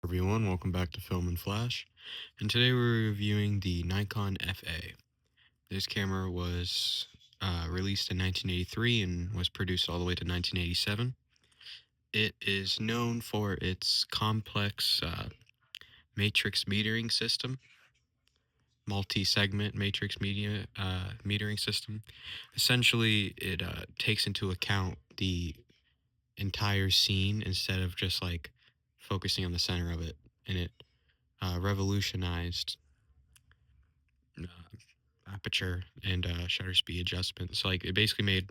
Everyone, welcome back to Film and Flash. And today we're reviewing the Nikon FA. This camera was released in 1983 and was produced all the way to 1987. It is known for its complex matrix metering system, multi-segment matrix media metering system. Essentially, it takes into account the entire scene instead of just like focusing on the center of it, and it revolutionized aperture and shutter speed adjustments. So, like, it basically made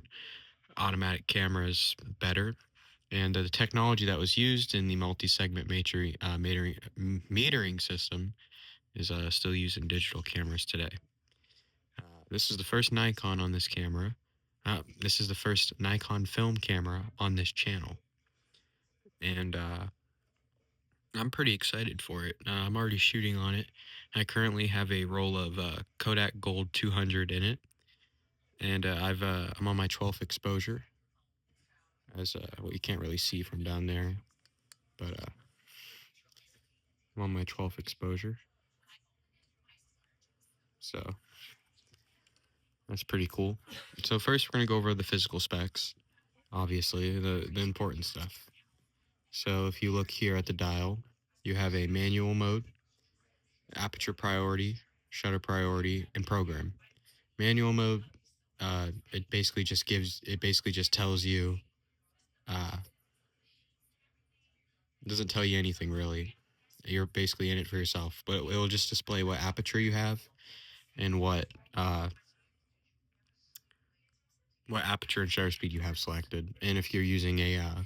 automatic cameras better. And the technology that was used in the multi-segment metering system is still used in digital cameras today. This is the first Nikon on this camera. This is the first Nikon film camera on this channel. And I'm pretty excited for it. I'm already shooting on it. I currently have a roll of Kodak Gold 200 in it, and I'm on my 12th exposure, as what you can't really see from down there, but I'm on my 12th exposure, so that's pretty cool. So first, we're gonna go over the physical specs, obviously the important stuff. So if you look here at the dial, you have a manual mode, aperture priority, shutter priority, and program. Manual mode, it basically just tells you, uh, it doesn't tell you anything really. You're basically in it for yourself, but it'll just display what aperture you have and what aperture and shutter speed you have selected, and if you're using a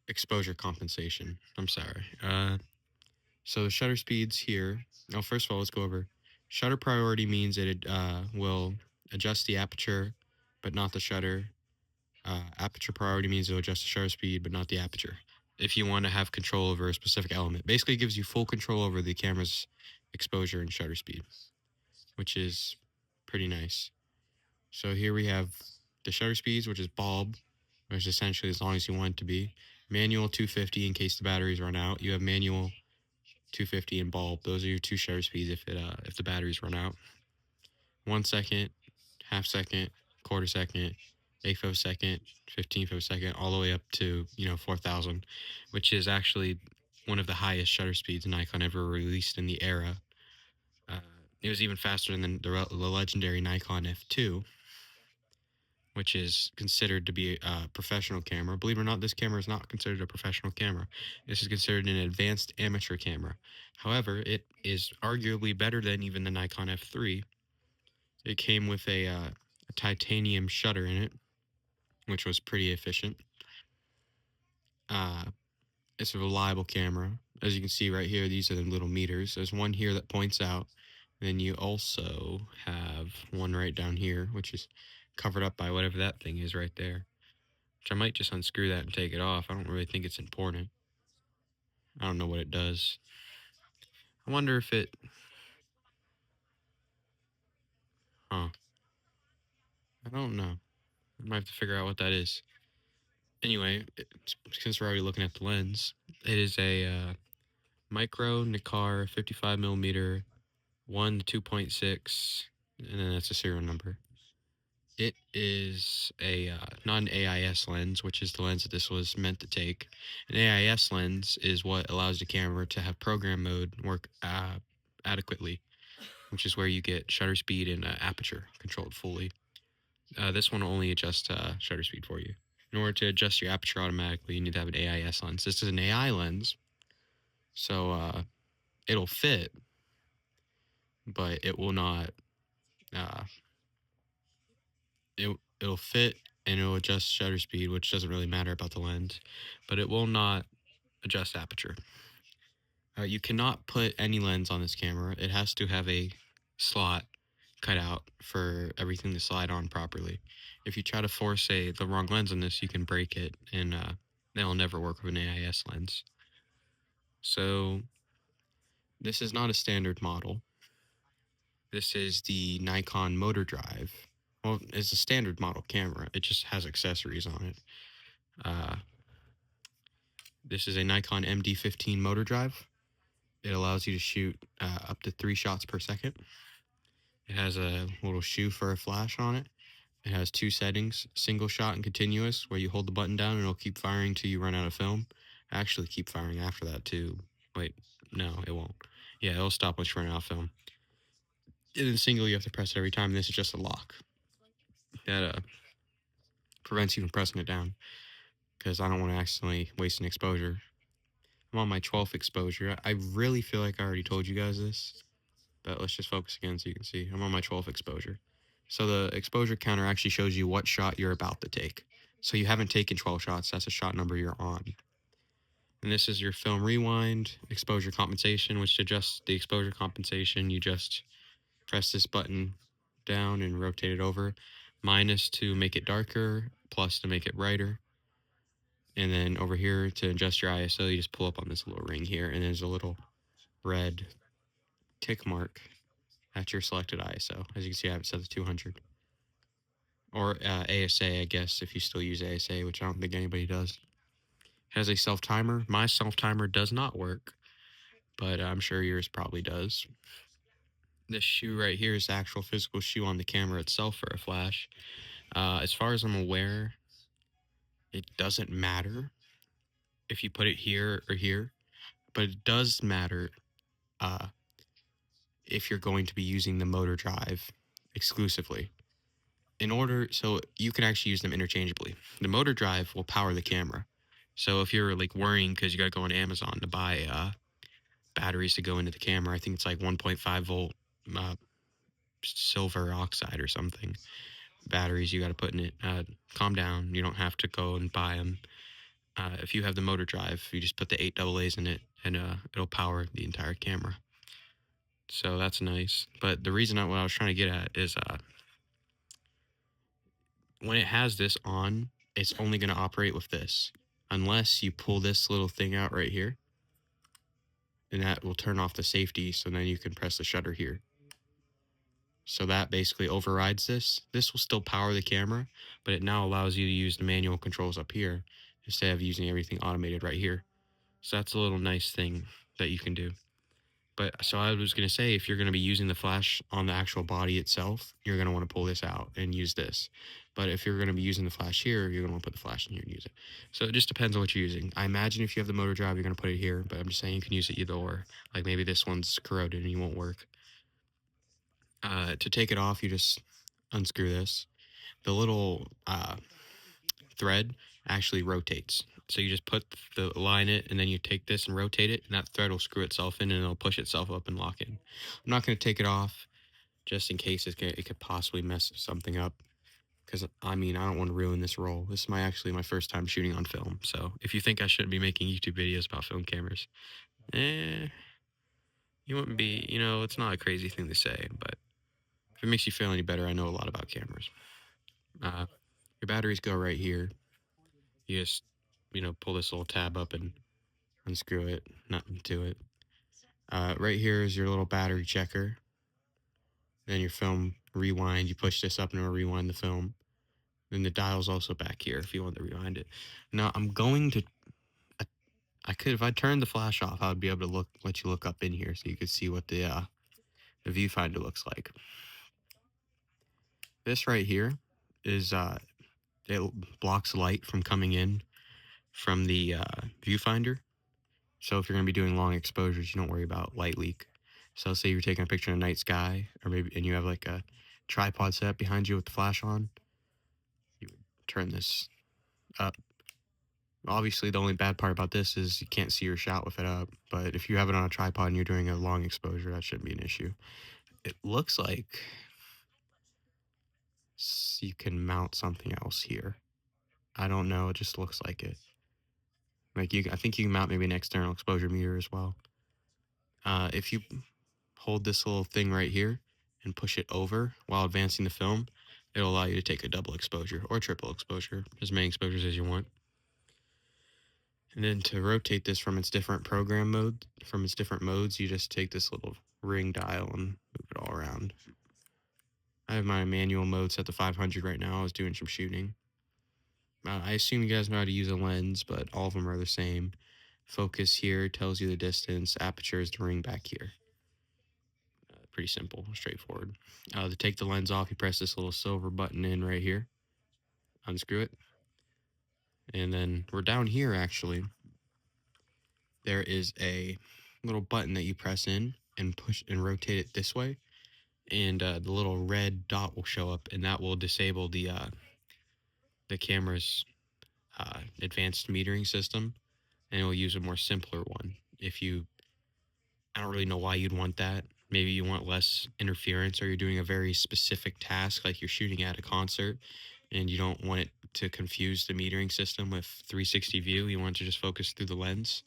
exposure compensation. I'm sorry. So the shutter speeds here. Oh, first of all, let's go over shutter priority. Means that it will adjust the aperture, but not the shutter. Aperture priority means it'll adjust the shutter speed, but not the aperture. If you want to have control over a specific element, basically it gives you full control over the camera's exposure and shutter speed, which is pretty nice. So here we have the shutter speeds, which is bulb, which is essentially as long as you want it to be. Manual 250 in case the batteries run out. You have manual 250 and bulb. Those are your two shutter speeds if the batteries run out. 1 second, half second, quarter second, eighth of a second, 15th of a second, all the way up to 4,000, which is actually one of the highest shutter speeds Nikon ever released in the era. Uh, it was even faster than the legendary Nikon F2, which is considered to be a professional camera. Believe it or not, this camera is not considered a professional camera. This is considered an advanced amateur camera. However, it is arguably better than even the Nikon F3. It came with a titanium shutter in it, which was pretty efficient. Uh, it's a reliable camera. As you can see right here, these are the little meters. There's one here that points out. Then you also have one right down here, which is covered up by whatever that thing is right there. Which I might just unscrew that and take it off. I don't really think it's important. I don't know what it does. I wonder if it... Huh. I don't know. I might have to figure out what that is. Anyway, since we're already looking at the lens, it is a micro Nikon 55 millimeter 1 to 2.6, and then that's a serial number. It is a not an AIS lens, which is the lens that this was meant to take. An AIS lens is what allows the camera to have program mode work adequately, which is where you get shutter speed and aperture controlled fully. This one will only adjust shutter speed for you. In order to adjust your aperture automatically, you need to have an AIS lens. This is an AI lens, so it'll fit, but it will not. Uh, it'll fit and it'll adjust shutter speed, which doesn't really matter about the lens, but it will not adjust aperture. You cannot put any lens on this camera. It has to have a slot cut out for everything to slide on properly. If you try to force the wrong lens on this, you can break it, and that'll never work with an AIS lens. So this is not a standard model. This is the Nikon Motor Drive. Well, it's a standard model camera. It just has accessories on it. This is a Nikon MD15 motor drive. It allows you to shoot up to 3 shots per second. It has a little shoe for a flash on it. It has 2 settings, single shot and continuous, where you hold the button down and it'll keep firing till you run out of film. Actually, keep firing after that too. Wait, no, it won't. Yeah, it'll stop once you run out of film. And then single, you have to press it every time. This is just a lock that prevents you from pressing it down, because I don't want to accidentally waste an exposure. I'm on my 12th exposure. I really feel like I already told you guys this, but let's just focus again so you can see. I'm on my 12th exposure. So the exposure counter actually shows you what shot you're about to take. So you haven't taken 12 shots. That's a shot number you're on. And this is your film rewind, exposure compensation, which adjusts the exposure compensation. You just press this button down and rotate it over. Minus to make it darker, plus to make it brighter. And then over here to adjust your ISO, you just pull up on this little ring here, and there's a little red tick mark at your selected ISO. As you can see, I have it set to 200. Or ASA, I guess, if you still use ASA, which I don't think anybody does. It has a self-timer. My self-timer does not work, but I'm sure yours probably does. This shoe right here is the actual physical shoe on the camera itself for a flash. As far as I'm aware, it doesn't matter if you put it here or here, but it does matter if you're going to be using the motor drive exclusively. So you can actually use them interchangeably. The motor drive will power the camera. So if you're like worrying because you got to go on Amazon to buy batteries to go into the camera, I think it's like 1.5 volt silver oxide or something batteries you got to put in it. Calm down. You don't have to go and buy them. If you have the motor drive, you just put the 8 AA's in it, and it'll power the entire camera. So that's nice. But the reason what I was trying to get at is when it has this on, it's only going to operate with this. Unless you pull this little thing out right here, and that will turn off the safety, so then you can press the shutter here. So that basically overrides this. This will still power the camera, but it now allows you to use the manual controls up here instead of using everything automated right here. So that's a little nice thing that you can do. But so I was going to say, if you're going to be using the flash on the actual body itself, you're going to want to pull this out and use this. But if you're going to be using the flash here, you're going to want to put the flash in here and use it. So it just depends on what you're using. I imagine if you have the motor drive, you're going to put it here, but I'm just saying you can use it either or. Like maybe this one's corroded and you won't work. To take it off, you just unscrew this. The little thread actually rotates. So you just put the line in, and then you take this and rotate it, and that thread will screw itself in, and it'll push itself up and lock in. I'm not going to take it off just in case it could possibly mess something up, because I mean, I don't want to ruin this roll. This is actually my first time shooting on film. So if you think I shouldn't be making YouTube videos about film cameras, you wouldn't be, it's not a crazy thing to say, but if it makes you feel any better, I know a lot about cameras. Your batteries go right here. You just, pull this little tab up and unscrew it, nothing to it. Right here is your little battery checker. Then your film rewind. You push this up and it'll rewind the film. Then the dial's also back here if you want to rewind it. Now I'm going to. I could, if I turned the flash off, I would be able to let you look up in here so you could see what the viewfinder looks like. This right here is it blocks light from coming in from the viewfinder. So if you're going to be doing long exposures, you don't worry about light leak. So say you're taking a picture in the night sky, or maybe, and you have like a tripod set behind you with the flash on, you would turn this up. Obviously, the only bad part about this is you can't see your shot with it up. But if you have it on a tripod and you're doing a long exposure, that shouldn't be an issue. It looks like you can mount something else here. I don't know. It just looks like it. Like I think you can mount maybe an external exposure meter as well. If you hold this little thing right here and push it over while advancing the film, it'll allow you to take a double exposure or triple exposure, as many exposures as you want. And then to rotate this from its different modes, you just take this little ring dial and move it all around. I have my manual mode set to 500 right now. I was doing some shooting. I assume you guys know how to use a lens, but all of them are the same. Focus here tells you the distance. Aperture is the ring back here. Pretty simple, straightforward. To take the lens off, you press this little silver button in right here. Unscrew it. And then we're down here, actually. There is a little button that you press in and push and rotate it this way. And the little red dot will show up, and that will disable the camera's advanced metering system, and it will use a more simpler one. I don't really know why you'd want that. Maybe you want less interference, or you're doing a very specific task, like you're shooting at a concert, and you don't want it to confuse the metering system with 360 view. You want to just focus through the lens.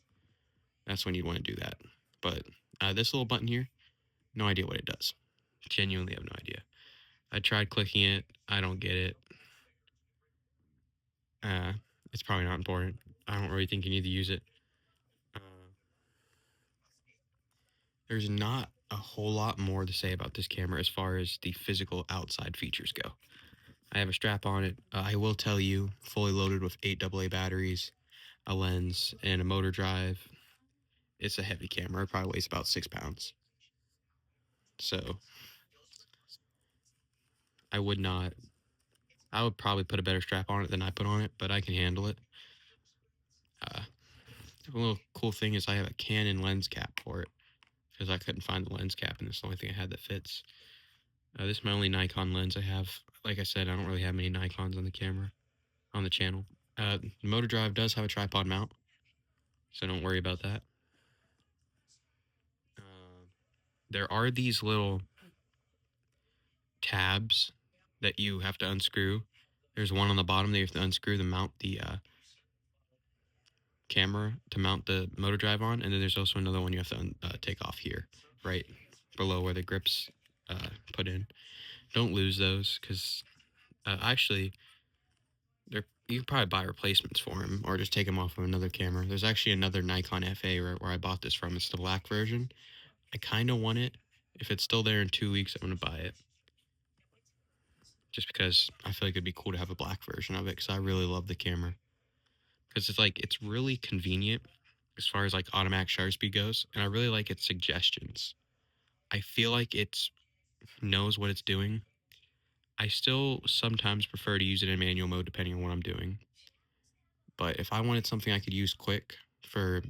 That's when you'd want to do that. But this little button here, no idea what it does. Genuinely have no idea. I tried clicking it. I don't get it. It's probably not important. I don't really think you need to use it. There's not a whole lot more to say about this camera as far as the physical outside features go. I have a strap on it. I will tell you, fully loaded with 8 AA batteries, a lens, and a motor drive. It's a heavy camera. It probably weighs about 6 pounds. So I would probably put a better strap on it than I put on it, but I can handle it. A little cool thing is I have a Canon lens cap for it, because I couldn't find the lens cap, and it's the only thing I had that fits. This is my only Nikon lens I have. Like I said, I don't really have many Nikons on the camera, on the channel. The motor drive does have a tripod mount, so don't worry about that. There are these little tabs that you have to unscrew. There's one on the bottom that you have to unscrew to mount the camera, to mount the motor drive on, and then there's also another one you have to take off here, right below where the grips put in. Don't lose those, because actually, you can probably buy replacements for them, or just take them off of another camera. There's actually another Nikon FA where I bought this from. It's the black version. I kind of want it. If it's still there in 2 weeks, I'm going to buy it. Just because I feel like it'd be cool to have a black version of it, because I really love the camera. Because it's really convenient as far as like automatic shutter speed goes, and I really like its suggestions. I feel like it knows what it's doing. I still sometimes prefer to use it in manual mode depending on what I'm doing. But if I wanted something I could use quick for,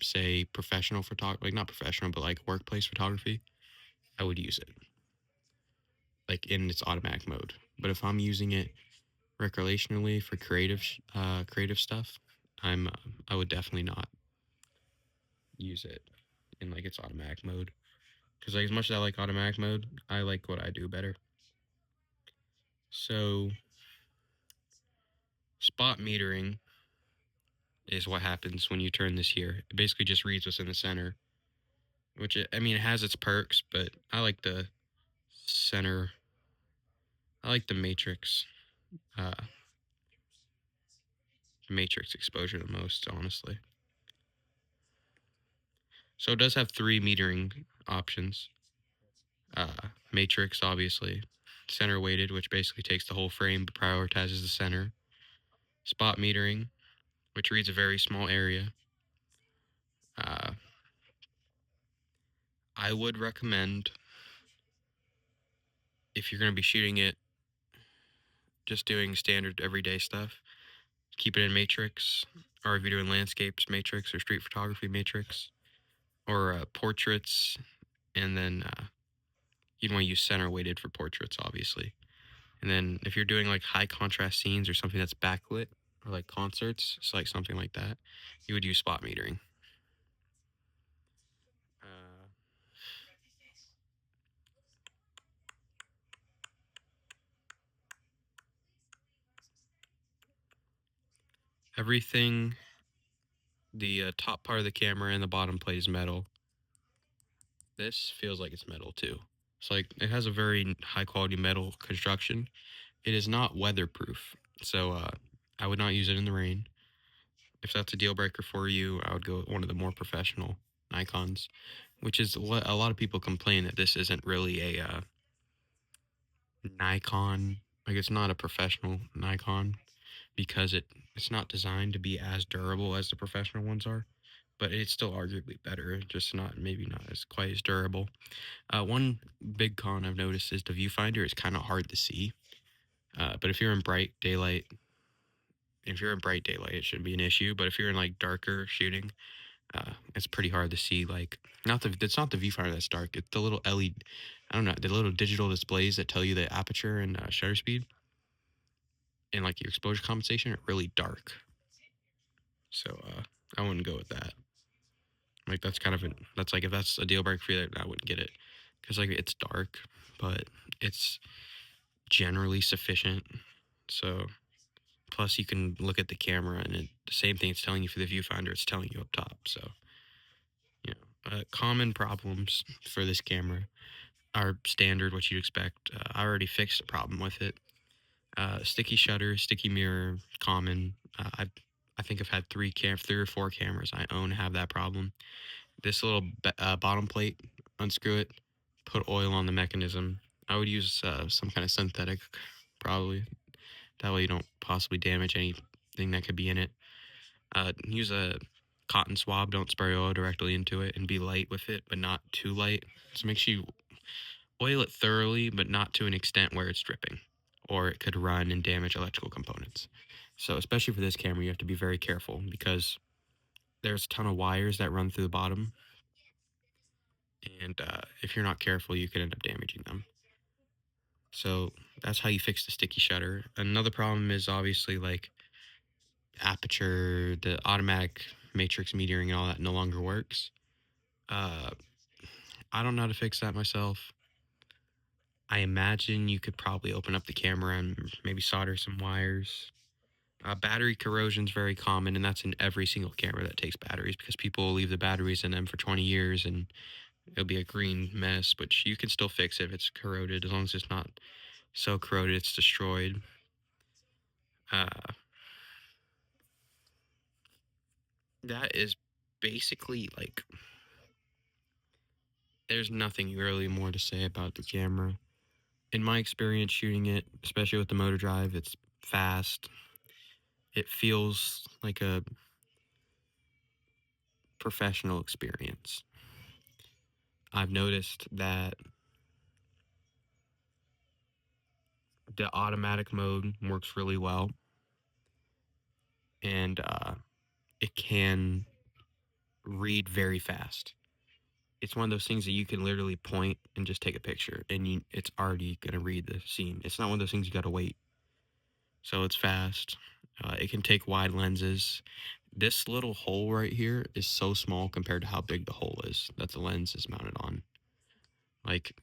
say, professional photography, like not professional, but like workplace photography, I would use it, like in its automatic mode. But if I'm using it recreationally for creative stuff, I would definitely not use it in like its automatic mode. Because like as much as I like automatic mode, I like what I do better. So spot metering is what happens when you turn this here. It basically just reads what's in the center, which it has its perks, but I like the center. I like the matrix exposure the most, honestly. So it does have 3 metering options. Matrix, obviously. Center weighted, which basically takes the whole frame but prioritizes the center. Spot metering, which reads a very small area. I would recommend, if you're going to be shooting it, just doing standard everyday stuff, keep it in matrix. Or if you're doing landscapes, matrix, or street photography, matrix, or portraits, and then you'd want to use center weighted for portraits, obviously. And then if you're doing like high contrast scenes or something that's backlit, or like concerts, so like something like that, you would use spot metering. Everything, the top part of the camera and the bottom plate is metal. This feels like it's metal too. It's like it has a very high quality metal construction. It is not weatherproof, so I would not use it in the rain. If that's a deal breaker for you, I would go with one of the more professional Nikons, which is what a lot of people complain, that this isn't really a Nikon. Like, it's not a professional Nikon, because it's not designed to be as durable as the professional ones are. but it's still arguably better, just maybe not as quite as durable. One big con I've noticed is the viewfinder is kind of hard to see. But if you're in bright daylight, it shouldn't be an issue. But if you're in like darker shooting, it's pretty hard to see. Like, it's not the viewfinder that's dark. It's the little LED, I don't know, the little digital displays that tell you the aperture and shutter speed and like your exposure compensation are really dark. So I wouldn't go with that. Like that's like if that's a deal breaker for you, I wouldn't get it because like it's dark, but it's generally sufficient. So plus you can look at the camera and the same thing it's telling you for the viewfinder, it's telling you up top. So common problems for this camera are standard, what you'd expect. I already fixed a problem with it. Sticky shutter, sticky mirror, common. I think I've had three or four cameras I own have that problem. This little bottom plate, unscrew it, put oil on the mechanism. I would use some kind of synthetic, probably. That way you don't possibly damage anything that could be in it. Use a cotton swab. Don't spray oil directly into it, and be light with it, but not too light. So make sure you oil it thoroughly, but not to an extent where it's dripping, or it could run and damage electrical components. So especially for this camera, you have to be very careful because there's a ton of wires that run through the bottom, and if you're not careful, you could end up damaging them. So that's how you fix the sticky shutter. Another problem is obviously like aperture, the automatic matrix metering and all that no longer works. Uh, I don't know how to fix that myself. I imagine you could probably open up the camera and maybe solder some wires. Battery corrosion is very common, and that's in every single camera that takes batteries because people will leave the batteries in them for 20 years and it'll be a green mess, which you can still fix if it's corroded as long as it's not so corroded it's destroyed. Uh, that is basically like there's nothing really more to say about the camera. In my experience shooting it, especially with the motor drive, it's fast. It feels like a professional experience. I've noticed that the automatic mode works really well, and it can read very fast. It's one of those things that you can literally point and just take a picture, and it's already gonna read the scene. It's not one of those things you gotta wait. So it's fast. It can take wide lenses. This little hole right here is so small compared to how big the hole is that the lens is mounted on. Like,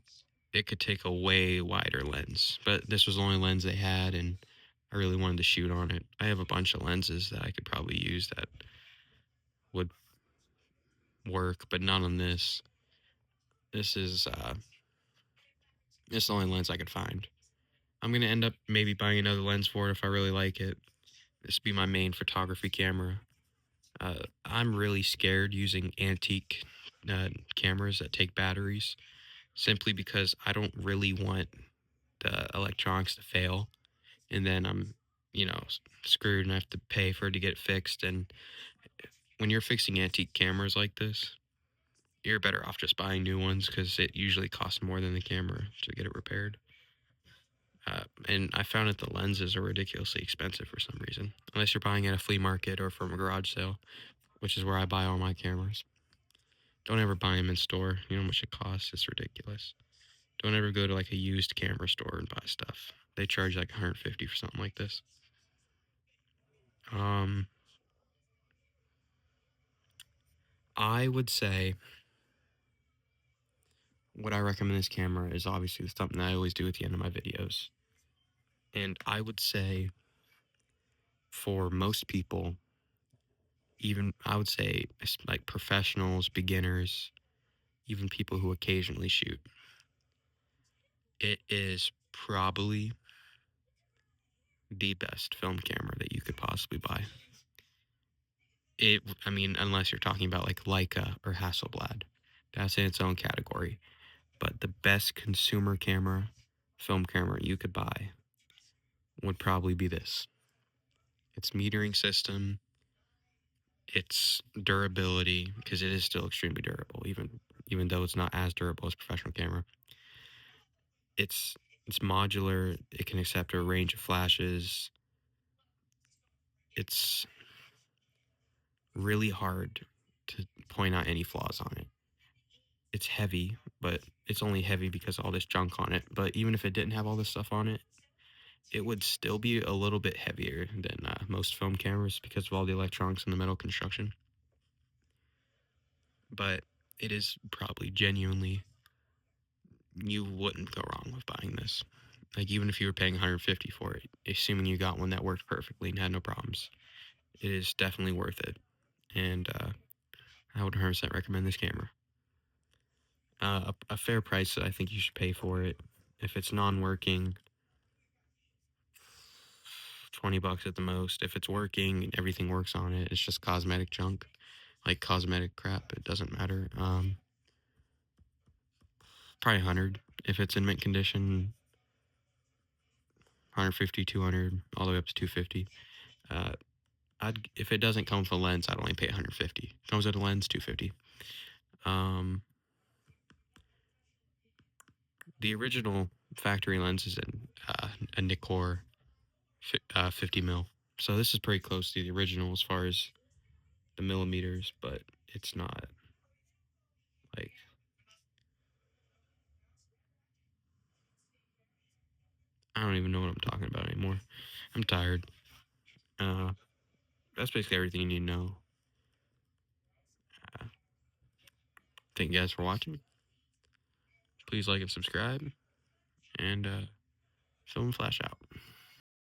it could take a way wider lens, but this was the only lens they had, and I really wanted to shoot on it. I have a bunch of lenses that I could probably use that would work, but not on this. This is this is the only lens I could find. I'm gonna end up maybe buying another lens for it if I really like it. This would be my main photography camera. I'm really scared using antique cameras that take batteries simply because I don't really want the electronics to fail. And then I'm, screwed and I have to pay for it to get it fixed. And when you're fixing antique cameras like this, you're better off just buying new ones because it usually costs more than the camera to get it repaired. And I found that the lenses are ridiculously expensive for some reason, unless you're buying at a flea market or from a garage sale, which is where I buy all my cameras. Don't ever buy them in store. You know how much it costs? It's ridiculous. Don't ever go to like a used camera store and buy stuff. They charge like 150 for something like this. I would say what I recommend this camera is obviously something I always do at the end of my videos. And I would say for most people, even I would say like professionals, beginners, even people who occasionally shoot, it is probably the best film camera that you could possibly buy. I mean, unless you're talking about like Leica or Hasselblad, that's in its own category. But the best consumer camera, film camera you could buy would probably be this. Its metering system, its durability, because it is still extremely durable, even though it's not as durable as a professional camera. It's modular. It can accept a range of flashes. It's really hard to point out any flaws on it. It's heavy, but it's only heavy because of all this junk on it. But even if it didn't have all this stuff on it, it would still be a little bit heavier than most film cameras because of all the electronics and the metal construction. But it is probably genuinely, you wouldn't go wrong with buying this. Like, even if you were paying $150 for it, assuming you got one that worked perfectly and had no problems, it is definitely worth it. And I would 100% recommend this camera. A fair price that I think you should pay for it. If it's non-working, $20 at the most. If it's working and everything works on it, it's just cosmetic junk, like cosmetic crap. It doesn't matter. Probably 100 if it's in mint condition. 150, 200, all the way up to 250. Uh, if it doesn't come with a lens, I'd only pay 150. Comes with a lens, 250. The original factory lens is in a Nikon 50 mil. So this is pretty close to the original as far as the millimeters, but it's not like, I don't even know what I'm talking about anymore. I'm tired. That's basically everything you need to know. Thank you guys for watching. Please like and subscribe, and film flash out.